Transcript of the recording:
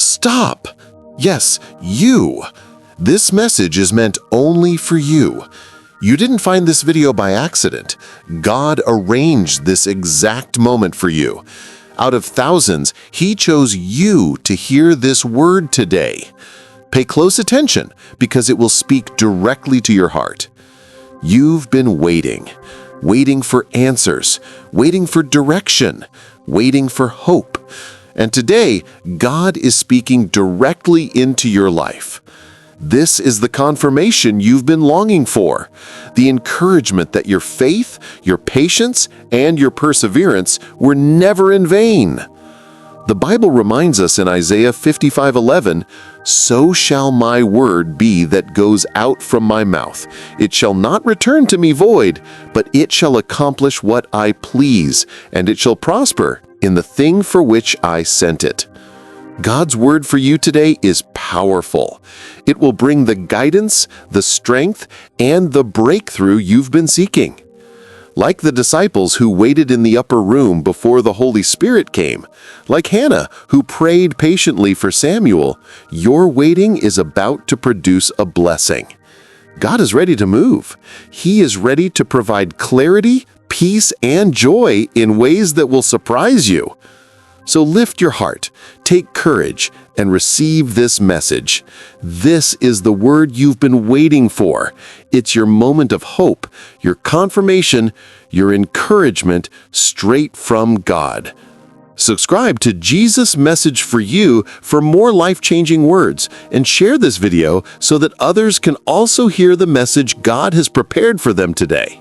Stop! Yes, you! This message is meant only for you. You didn't find this video by accident. God arranged this exact moment for you. Out of thousands, He chose you to hear this word today. Pay close attention because it will speak directly to your heart. You've been waiting for answers, waiting for direction, waiting for hope. And today, God is speaking directly into your life. This is the confirmation you've been longing for, the encouragement that your faith, your patience, and your perseverance were never in vain. The Bible reminds us in Isaiah 55:11, "So shall my word be that goes out from my mouth. It shall not return to me void, but it shall accomplish what I please, and it shall prosper in the thing for which I sent it." God's word for you today is powerful. It will bring the guidance, the strength, and the breakthrough you've been seeking. Like the disciples who waited in the upper room before the Holy Spirit came, like Hannah who prayed patiently for Samuel, your waiting is about to produce a blessing. God is ready to move. He is ready to provide clarity, peace, and joy in ways that will surprise you. So lift your heart, take courage, and receive this message. This is the word you've been waiting for. It's your moment of hope, your confirmation, your encouragement straight from God. Subscribe to Jesus' Message for You for more life-changing words, and share this video so that others can also hear the message God has prepared for them today.